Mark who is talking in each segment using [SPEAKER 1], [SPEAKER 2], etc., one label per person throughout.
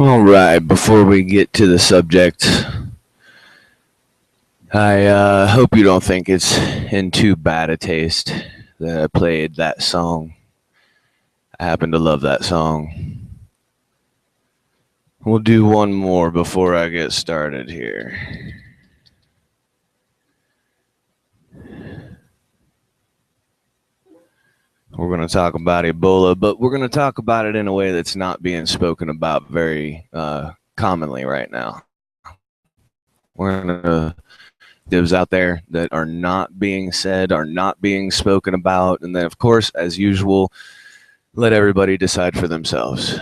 [SPEAKER 1] All right, before we get to the subject, I hope you don't think it's in too bad a taste that I played that song. I happen to love that song. We'll do one more before I get started here. We're going to talk about Ebola, but we're going to talk about it in a way that's not being spoken about very commonly right now. We're going to those out there that are not being said, are not being spoken about, and then, of course, as usual, let everybody decide for themselves.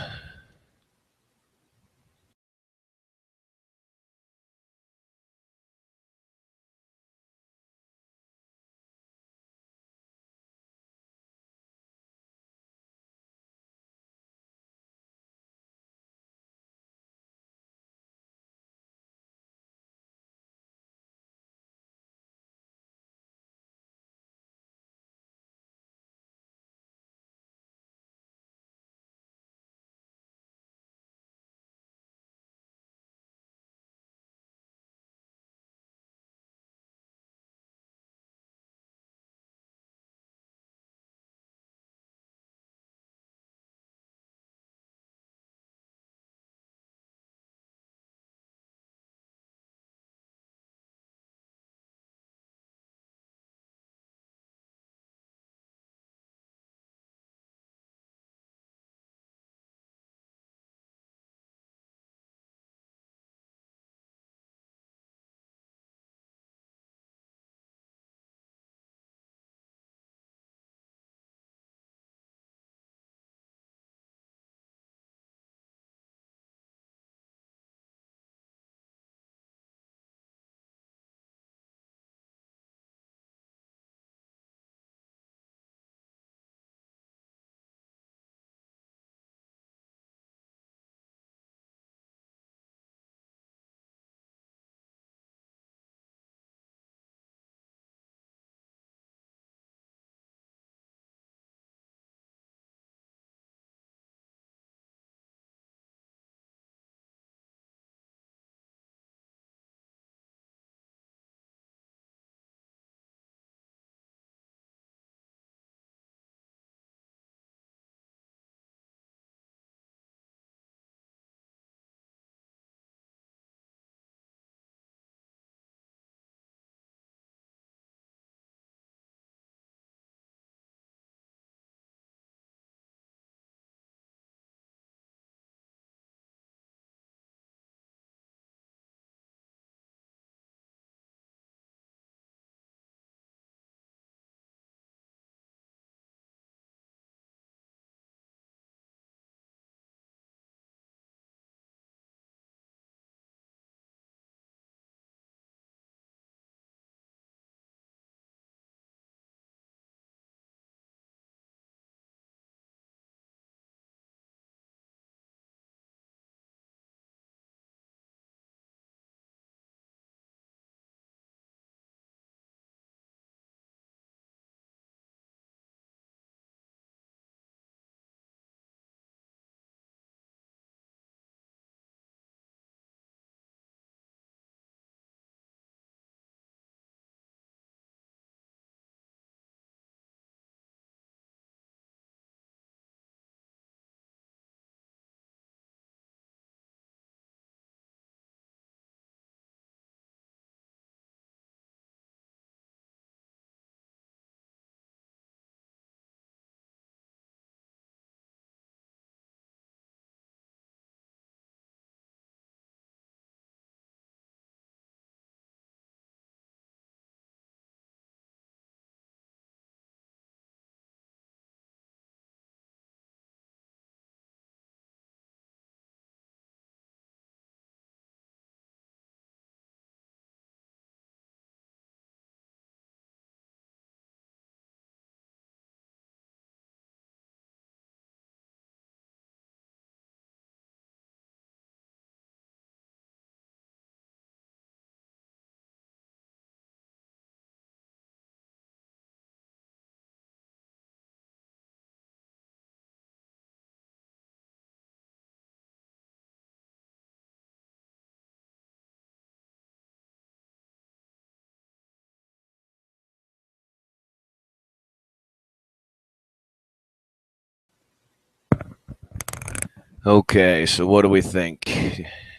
[SPEAKER 1] Okay, so what do we think?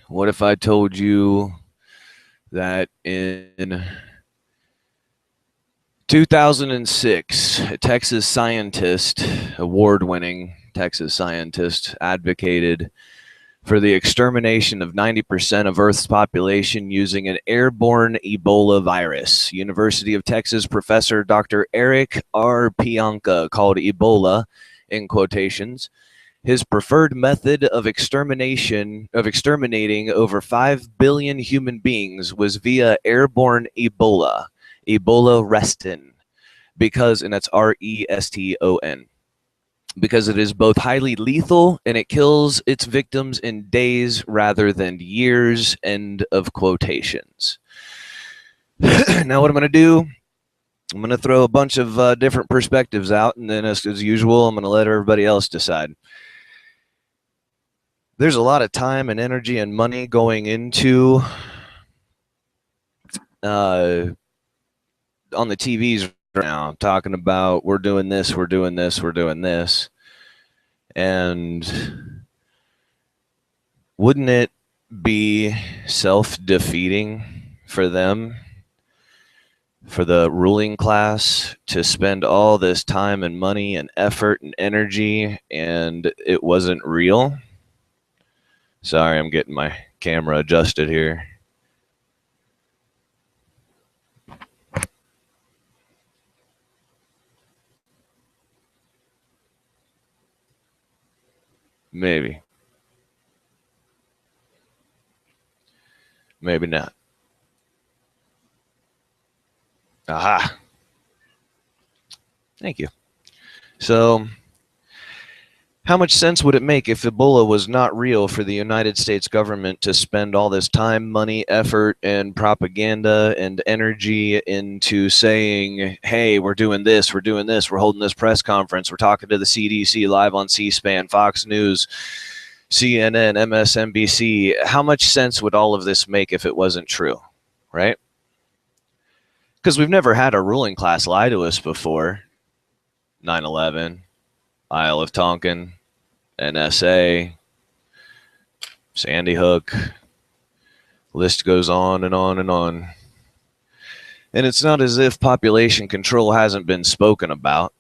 [SPEAKER 1] What if I told you that in 2006, a Texas scientist, award-winning Texas scientist, advocated for the extermination of 90% of Earth's population using an airborne Ebola virus? University of Texas professor Dr. Eric R. Pianka called Ebola, in quotations, his preferred method of exterminating over 5 billion human beings was via airborne Ebola reston, because, and that's RESTON, because it is both highly lethal and it kills its victims in days rather than years, end of quotations. Now what I'm going to do, I'm going to throw a bunch of different perspectives out, and then as usual, I'm going to let everybody else decide. There's a lot of time and energy and money going into on the TVs right now, talking about we're doing this, we're doing this, we're doing this. And wouldn't it be self-defeating for them, for the ruling class, to spend all this time and money and effort and energy and it wasn't real? Sorry, I'm getting my camera adjusted here. Maybe. Maybe not. Aha. Thank you. So, how much sense would it make if Ebola was not real for the United States government to spend all this time, money, effort, and propaganda and energy into saying, hey, we're doing this, we're doing this, we're holding this press conference, we're talking to the CDC live on C-SPAN, Fox News, CNN, MSNBC? How much sense would all of this make if it wasn't true, right? Because we've never had a ruling class lie to us before. 9/11, Isle of Tonkin, NSA, Sandy Hook, list goes on and on and on. And it's not as if population control hasn't been spoken about.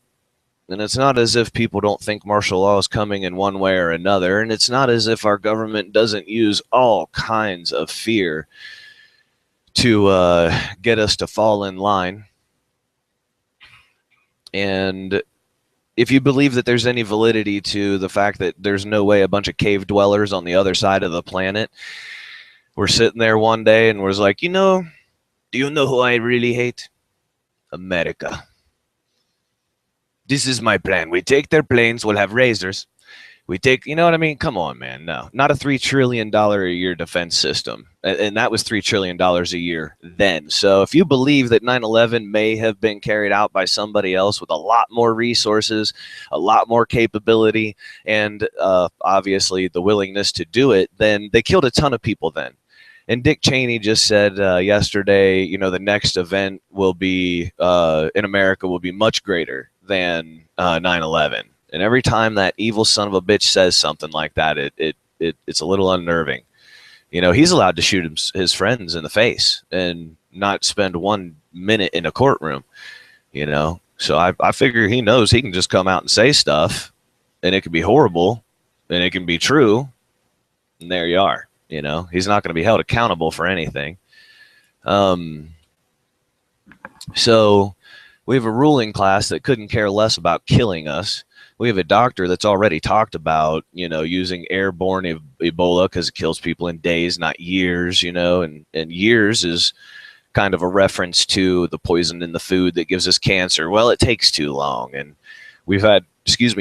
[SPEAKER 1] And it's not as if people don't think martial law is coming in one way or another. And it's not as if our government doesn't use all kinds of fear to get us to fall in line. And if you believe that there's any validity to the fact that there's no way a bunch of cave dwellers on the other side of the planet were sitting there one day and was like, do you know who I really hate? America. This is my plan. We take their planes, we'll have razors. We take, you know what I mean? Come on, man. No, not a $3 trillion a year defense system. And that was $3 trillion a year then. So if you believe that 9/11 may have been carried out by somebody else with a lot more resources, a lot more capability, and obviously the willingness to do it, then they killed a ton of people then. And Dick Cheney just said yesterday, the next event will be in America will be much greater than 9/11. And every time that evil son of a bitch says something like that, it's a little unnerving. He's allowed to shoot his friends in the face and not spend 1 minute in a courtroom. So I figure he knows he can just come out and say stuff, and it can be horrible, and it can be true, and there you are. He's not going to be held accountable for anything. So we have a ruling class that couldn't care less about killing us. We have a doctor that's already talked about, using airborne Ebola because it kills people in days, not years, and years is kind of a reference to the poison in the food that gives us cancer. Well, it takes too long. And we've had,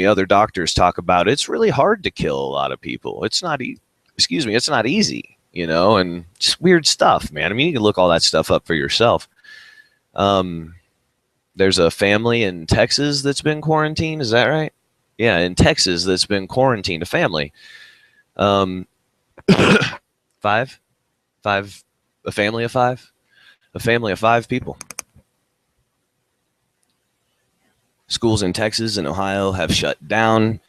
[SPEAKER 1] other doctors talk about it's really hard to kill a lot of people. It's not, it's not easy, and just weird stuff, man. I mean, you can look all that stuff up for yourself. There's a family in Texas that's been quarantined. Is that right? Yeah, in Texas that's been quarantined, a family. Five, a family of five? A family of 5 people. Schools in Texas and Ohio have shut down.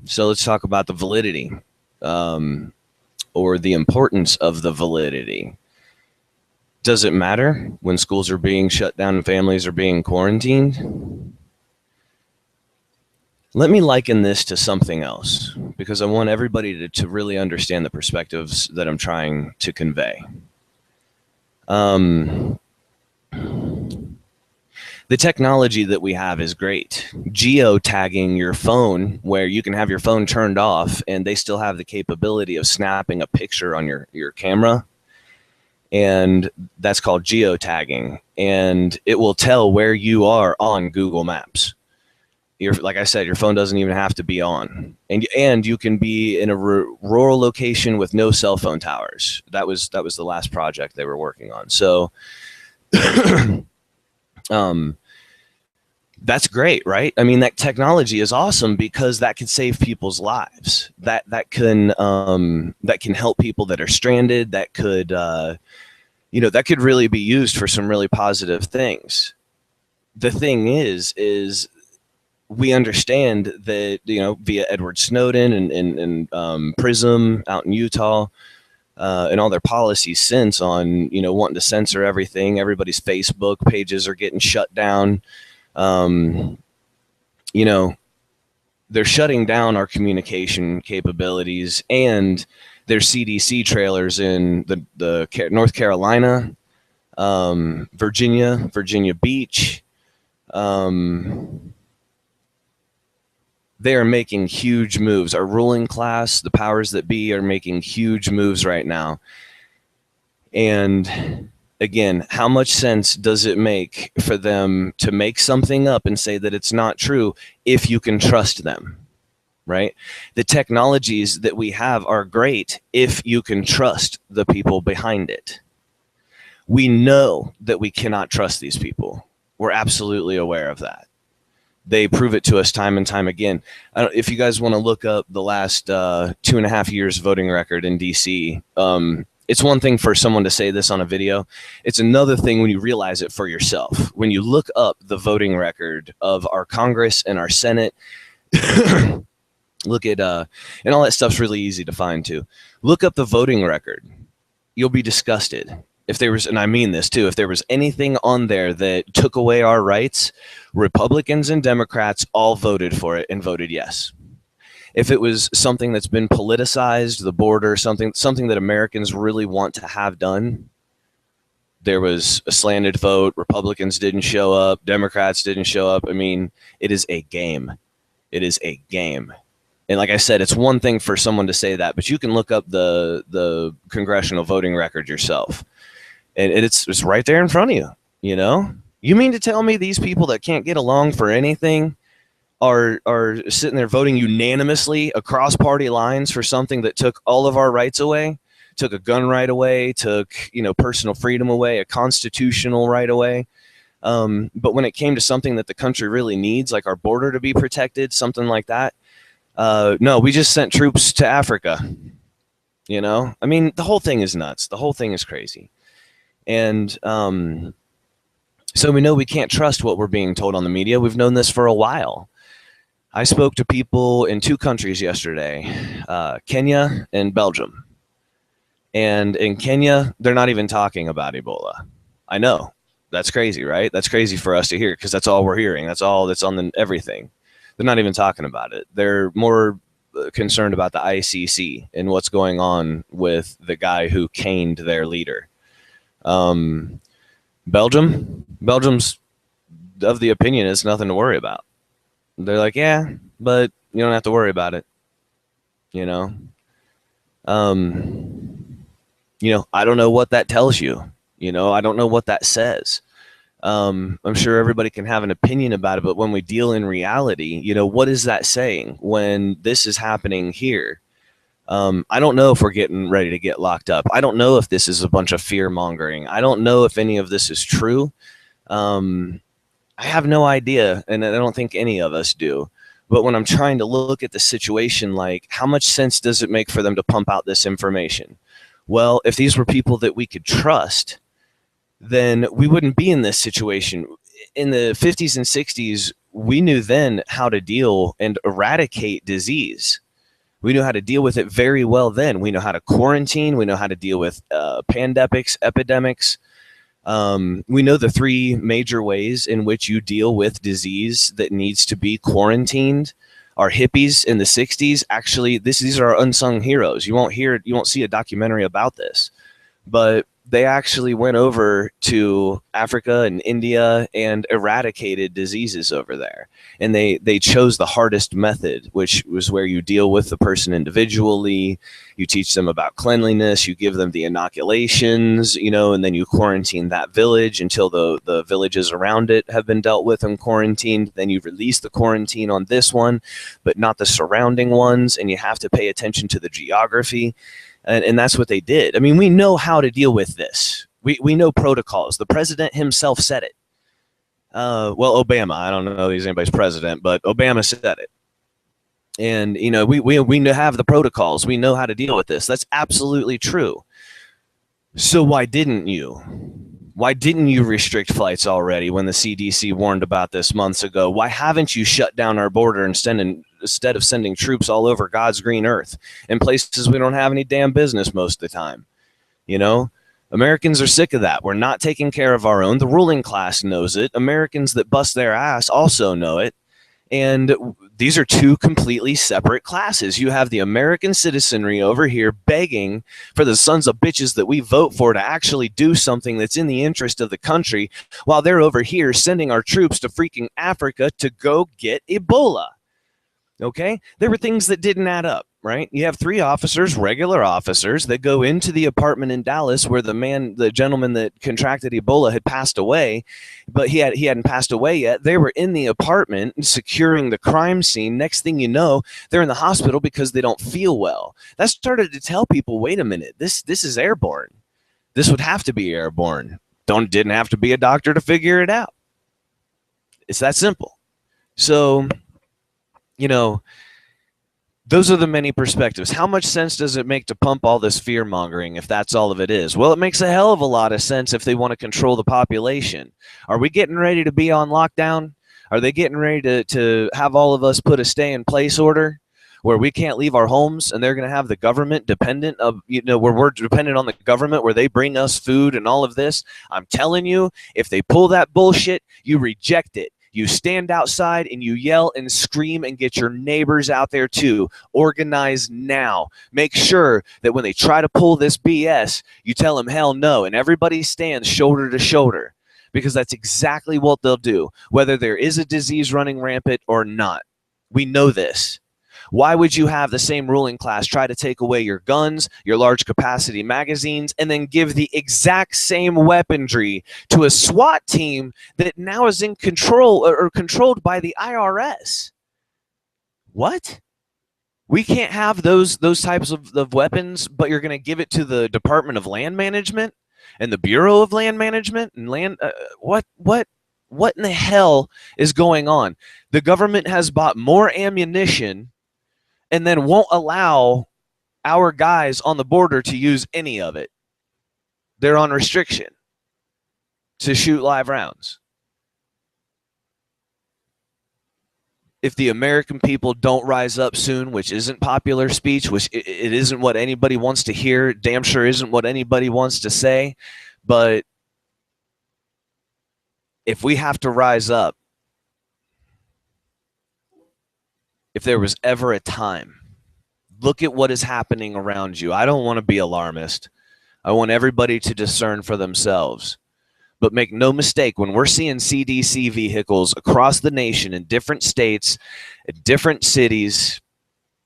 [SPEAKER 1] So let's talk about the validity, or the importance of the validity. Does it matter when schools are being shut down and families are being quarantined? Let me liken this to something else, because I want everybody to really understand the perspectives that I'm trying to convey. The technology that we have is great. Geotagging your phone, where you can have your phone turned off and they still have the capability of snapping a picture on your camera. And that's called geotagging. And it will tell where you are on Google Maps. Like I said, your phone doesn't even have to be on, and you can be in a rural location with no cell phone towers. That was the last project they were working on. So, that's great, right? I mean, that technology is awesome because that can save people's lives. That can help people that are stranded. That could that could really be used for some really positive things. The thing is we understand that, via Edward Snowden and PRISM out in Utah, and all their policies since on, wanting to censor everything. Everybody's Facebook pages are getting shut down. They're shutting down our communication capabilities, and there's CDC trailers in the North Carolina, Virginia Beach. They are making huge moves. Our ruling class, the powers that be, are making huge moves right now. And again, how much sense does it make for them to make something up and say that it's not true if you can trust them, right? The technologies that we have are great if you can trust the people behind it. We know that we cannot trust these people. We're absolutely aware of that. They prove it to us time and time again. If you guys want to look up the last 2.5 years voting record in DC, it's one thing for someone to say this on a video. It's another thing when you realize it for yourself. When you look up the voting record of our Congress and our Senate, look at, and all that stuff's really easy to find too. Look up the voting record. You'll be disgusted. If there was, and I mean this too, if there was anything on there that took away our rights, Republicans and Democrats all voted for it and voted yes. If it was something that's been politicized, the border, something that Americans really want to have done, there was a slanted vote. Republicans didn't show up. Democrats didn't show up. I mean, it is a game. It is a game. And like I said, it's one thing for someone to say that, but you can look up the congressional voting record yourself. And it's right there in front of you, You mean to tell me these people that can't get along for anything are sitting there voting unanimously across party lines for something that took all of our rights away, took a gun right away, took, personal freedom away, a constitutional right away. But when it came to something that the country really needs, like our border to be protected, something like that, no, we just sent troops to Africa. I mean, the whole thing is nuts. The whole thing is crazy. And so we know we can't trust what we're being told on the media. We've known this for a while. I spoke to people in 2 countries yesterday, Kenya and Belgium. And in Kenya, they're not even talking about Ebola. I know. That's crazy, right? That's crazy for us to hear because that's all we're hearing. That's all that's on everything. They're not even talking about it. They're more concerned about the ICC and what's going on with the guy who caned their leader. Belgium's of the opinion it's nothing to worry about. They're like, yeah, but you don't have to worry about it. I don't know what that tells you. I don't know what that says. I'm sure everybody can have an opinion about it, but when we deal in reality, what is that saying when this is happening here? I don't know if we're getting ready to get locked up. I don't know if this is a bunch of fear mongering. I don't know if any of this is true. I have no idea, and I don't think any of us do. But when I'm trying to look at the situation, like, how much sense does it make for them to pump out this information? Well, if these were people that we could trust, then we wouldn't be in this situation. In the 50s and 60s, we knew then how to deal and eradicate disease. We knew how to deal with it very well then. We know how to quarantine. We know how to deal with pandemics, epidemics. We know the three major ways in which you deal with disease that needs to be quarantined. Our hippies in the 60s, actually, these are our unsung heroes. You won't see a documentary about this, but they actually went over to Africa and India and eradicated diseases over there. And they chose the hardest method, which was where you deal with the person individually. You teach them about cleanliness, you give them the inoculations, and then you quarantine that village until the villages around it have been dealt with and quarantined. Then you release the quarantine on this one, but not the surrounding ones. And you have to pay attention to the geography. And that's what they did. I mean, we know how to deal with this. We know protocols. The president himself said it. Well, Obama, I don't know if he's anybody's president, but Obama said it. And, we have the protocols. We know how to deal with this. That's absolutely true. So why didn't you? Why didn't you restrict flights already when the CDC warned about this months ago? Why haven't you shut down our border instead of sending troops all over God's green earth in places we don't have any damn business most of the time? Americans are sick of that. We're not taking care of our own. The ruling class knows it. Americans that bust their ass also know it. And these are two completely separate classes. You have the American citizenry over here begging for the sons of bitches that we vote for to actually do something that's in the interest of the country, while they're over here sending our troops to freaking Africa to go get Ebola. Okay? There were things that didn't add up, right? You have 3 officers, regular officers, that go into the apartment in Dallas where the gentleman that contracted Ebola had passed away, but he hadn't passed away yet. They were in the apartment securing the crime scene. Next thing you know, they're in the hospital because they don't feel well. That started to tell people, wait a minute, this is airborne. This would have to be airborne. Didn't have to be a doctor to figure it out. It's that simple. So, those are the many perspectives. How much sense does it make to pump all this fear mongering if that's all of it is? Well, it makes a hell of a lot of sense if they want to control the population. Are we getting ready to be on lockdown? Are they getting ready to have all of us put a stay in place order where we can't leave our homes, and they're going to have the government dependent of, where we're dependent on the government, where they bring us food and all of this? I'm telling you, if they pull that bullshit, you reject it. You stand outside and you yell and scream and get your neighbors out there too. Organize now. Make sure that when they try to pull this BS, you tell them hell no, and everybody stands shoulder to shoulder, because that's exactly what they'll do, whether there is a disease running rampant or not. We know this. Why would you have the same ruling class try to take away your guns, your large capacity magazines, and then give the exact same weaponry to a SWAT team that now is in control or controlled by the IRS? What? We can't have those types of weapons, but you're going to give it to the Department of Land Management and the Bureau of Land Management and what in the hell is going on? The government has bought more ammunition and then won't allow our guys on the border to use any of it. They're on restriction to shoot live rounds. If the American people don't rise up soon, which isn't popular speech, which it isn't what anybody wants to hear, damn sure isn't what anybody wants to say, but if we have to rise up, if there was ever a time, look at what is happening around you. I don't want to be alarmist. I want everybody to discern for themselves. But make no mistake, when we're seeing CDC vehicles across the nation in different states, in different cities,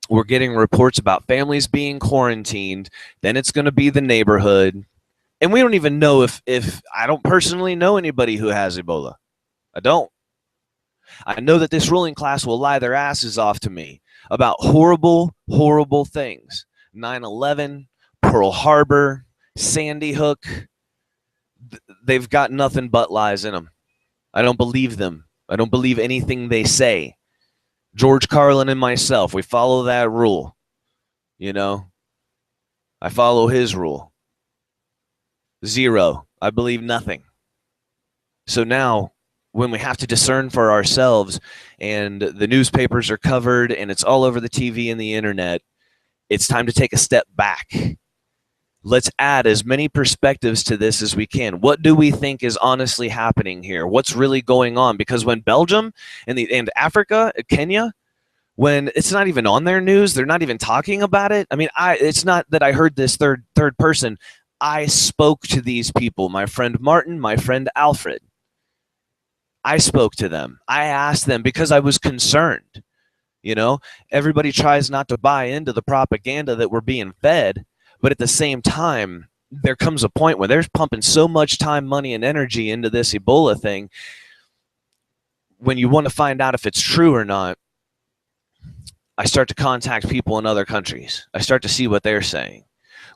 [SPEAKER 1] we're getting reports about families being quarantined. Then it's going to be the neighborhood. And we don't even know if I don't personally know anybody who has Ebola. I don't. I know that this ruling class will lie their asses off to me about horrible, horrible things. 9/11, Pearl Harbor, Sandy Hook. They've got nothing but lies in them. I don't believe them. I don't believe anything they say. George Carlin and myself, we follow that rule. I follow his rule. 0. I believe nothing. So now when we have to discern for ourselves and the newspapers are covered and it's all over the TV and the internet, it's time to take a step back. Let's add as many perspectives to this as we can. What do we think is honestly happening here? What's really going on? Because when Belgium and Africa, Kenya, when it's not even on their news, they're not even talking about it. I mean, it's not that I heard this third person. I spoke to these people, my friend Martin, my friend Alfred. I spoke to them. I asked them because I was concerned. You know, everybody tries not to buy into the propaganda that we're being fed, but at the same time, there comes a point where they're pumping so much time, money, and energy into this Ebola thing. When you want to find out if it's true or not, I start to contact people in other countries. I start to see what they're saying.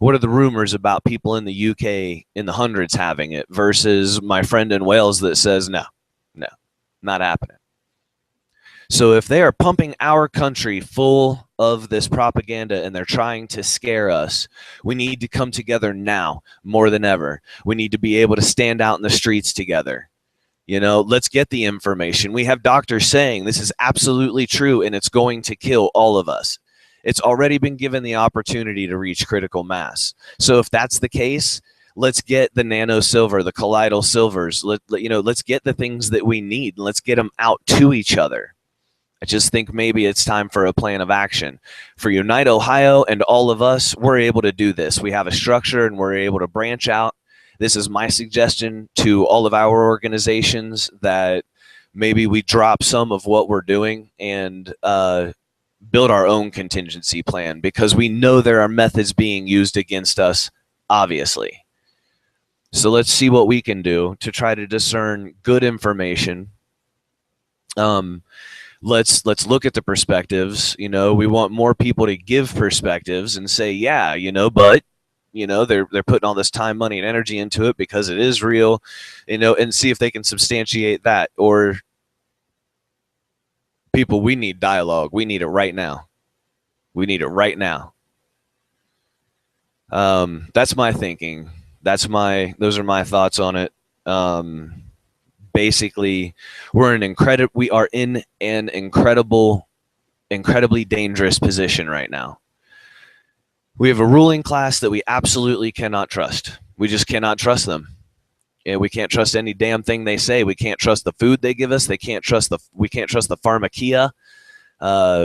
[SPEAKER 1] What are the rumors about people in the UK in the hundreds having it versus my friend in Wales that says, no, not happening. So if they are pumping our country full of this propaganda and they're trying to scare us, we need to come together now more than ever. We need to be able to stand out in the streets together. You know, let's get the information. We have doctors saying this is absolutely true and it's going to kill all of us. It's already been given the opportunity to reach critical mass. So if that's the case, let's get the nano silver, the colloidal silvers. Let's get the things that we need and let's get them out to each other. I just think maybe it's time for a plan of action. For Unite Ohio and all of us, we're able to do this. We have a structure and we're able to branch out. This is my suggestion to all of our organizations, that maybe we drop some of what we're doing and build our own contingency plan, because we know there are methods being used against us, obviously. So let's see what we can do to try to discern good information. Let's look at the perspectives. You know, we want more people to give perspectives and say, yeah, you know, but you know, they're putting all this time, money, and energy into it because it is real, you know, and see if they can substantiate that. Or people, we need dialogue. We need it right now. We need it right now. That's my thinking. Those are my thoughts on it. Basically, we are in an incredibly dangerous position right now. We have a ruling class that we absolutely cannot trust. We just cannot trust them. And we can't trust any damn thing they say. We can't trust the food they give us. We can't trust the pharmakia,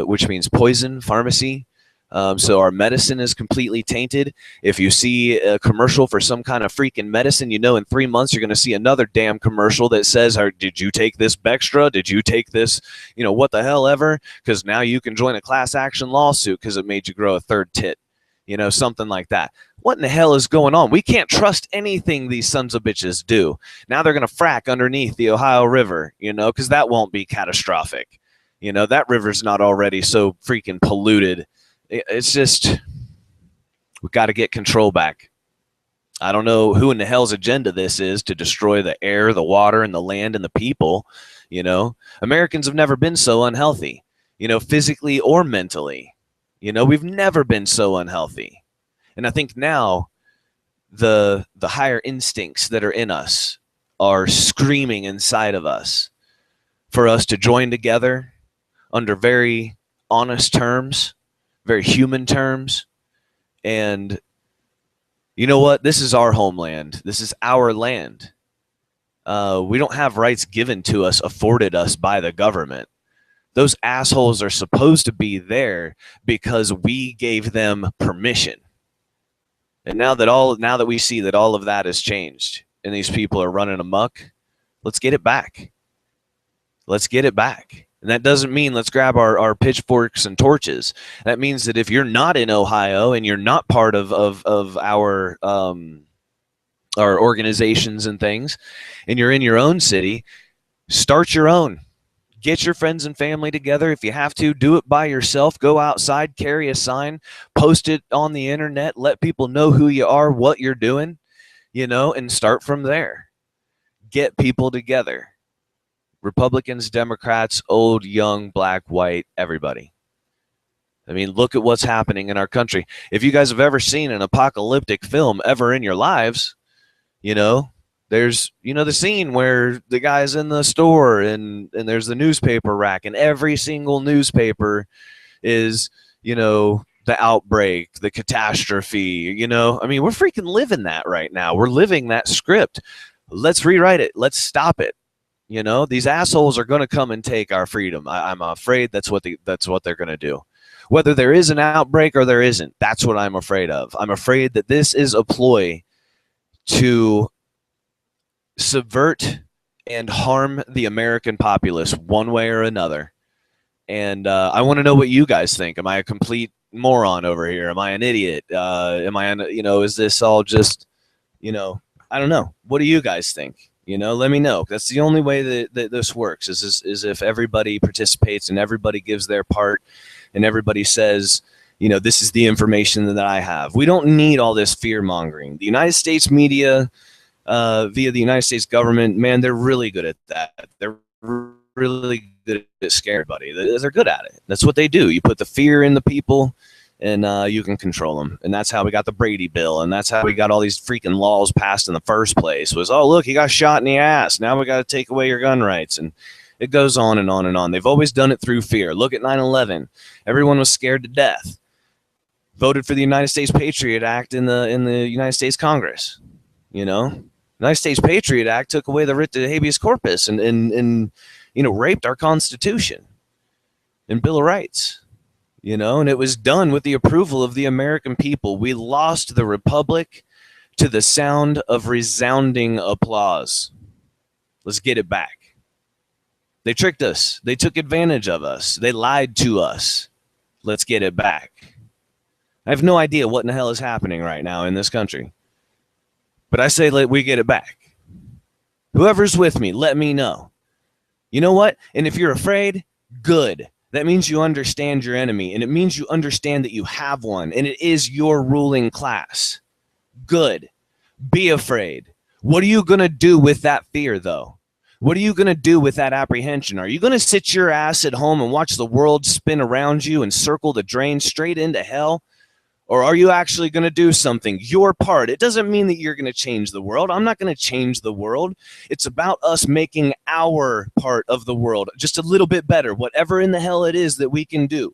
[SPEAKER 1] which means poison, pharmacy. So our medicine is completely tainted. If you see a commercial for some kind of freaking medicine, you know in 3 months you're going to see another damn commercial that says, did you take this Bextra? Did you take this, you know, what the hell ever? Because now you can join a class action lawsuit because it made you grow a third tit. You know, something like that. What in the hell is going on? We can't trust anything these sons of bitches do. Now they're going to frack underneath the Ohio River, you know, because that won't be catastrophic. You know, that river's not already so freaking polluted. It's just, we've got to get control back. I don't know who in the hell's agenda this is to destroy the air, the water, and the land and the people. You know, Americans have never been so unhealthy, you know, physically or mentally. You know, we've never been so unhealthy. And I think now the higher instincts that are in us are screaming inside of us for us to join together under very honest terms, very human terms. And you know what? This is our homeland. This is our land. We don't have rights given to us, afforded us by the government. Those assholes are supposed to be there because we gave them permission. And now that we see that all of that has changed and these people are running amok, let's get it back. Let's get it back. And that doesn't mean let's grab our pitchforks and torches. That means that if you're not in Ohio and you're not part of our organizations and things, and you're in your own city, start your own. Get your friends and family together. If you have to, do it by yourself. Go outside, carry a sign, post it on the internet, let people know who you are, what you're doing, you know, and start from there. Get people together. Republicans, Democrats, old, young, black, white, everybody. I mean, look at what's happening in our country. If you guys have ever seen an apocalyptic film ever in your lives, you know, There's, the scene where the guy's in the store and there's the newspaper rack, and every single newspaper is, the outbreak, the catastrophe, I mean, we're freaking living that right now. We're living that script. Let's rewrite it. Let's stop it. These assholes are going to come and take our freedom. I'm afraid that's what they're going to do. Whether there is an outbreak or there isn't, that's what I'm afraid of. I'm afraid that this is a ploy to subvert and harm the American populace one way or another. And I want to know what you guys think. Am I a complete moron over here? Am I an idiot? Am I, is this all just, I don't know. What do you guys think? Let me know. That's the only way that this works is if everybody participates and everybody gives their part and everybody says, this is the information that I have. We don't need all this fear mongering. The United States media, via the United States government, man, they're really good at that. They're really good at scaring everybody. They're good at it. That's what they do. You put the fear in the people, and you can control them. And that's how we got the Brady Bill, and that's how we got all these freaking laws passed in the first place. Was, oh, look, he got shot in the ass. Now we got to take away your gun rights. And it goes on and on and on. They've always done it through fear. Look at 9/11. Everyone was scared to death. Voted for the United States Patriot Act in the United States Congress. United States Patriot Act took away the writ to habeas corpus and raped our Constitution and Bill of Rights. And it was done with the approval of the American people. We lost the republic to the sound of resounding applause. Let's get it back. They tricked us. They took advantage of us. They lied to us. Let's get it back. I have no idea what in the hell is happening right now in this country. But I say we get it back. Whoever's with me, let me know. You know what? And if you're afraid, good. That means you understand your enemy, and it means you understand that you have one, and it is your ruling class. Good. Be afraid. What are you going to do with that fear, though? What are you going to do with that apprehension? Are you going to sit your ass at home and watch the world spin around you and circle the drain straight into hell? Or are you actually going to do something, your part? It doesn't mean that you're going to change the world. I'm not going to change the world. It's about us making our part of the world just a little bit better, whatever in the hell it is that we can do.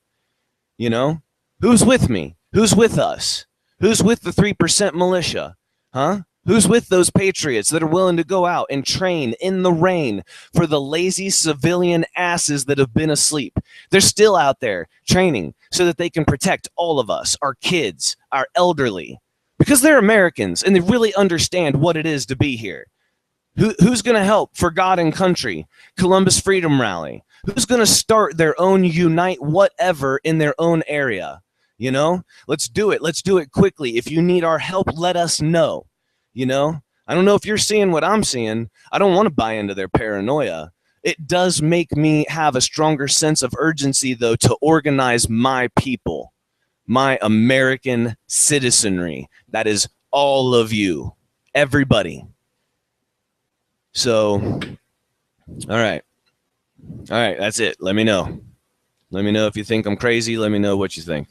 [SPEAKER 1] Who's with me? Who's with us? Who's with the 3% militia? Huh? Who's with those patriots that are willing to go out and train in the rain for the lazy civilian asses that have been asleep? They're still out there training so that they can protect all of us, our kids, our elderly, because they're Americans and they really understand what it is to be here. Who's going to help for God and country? Columbus Freedom Rally. Who's going to start their own Unite whatever in their own area? Let's do it. Let's do it quickly. If you need our help, let us know. I don't know if you're seeing what I'm seeing. I don't want to buy into their paranoia. It does make me have a stronger sense of urgency, though, to organize my people, my American citizenry. That is all of you, everybody. So, all right. That's it. Let me know. Let me know if you think I'm crazy. Let me know what you think.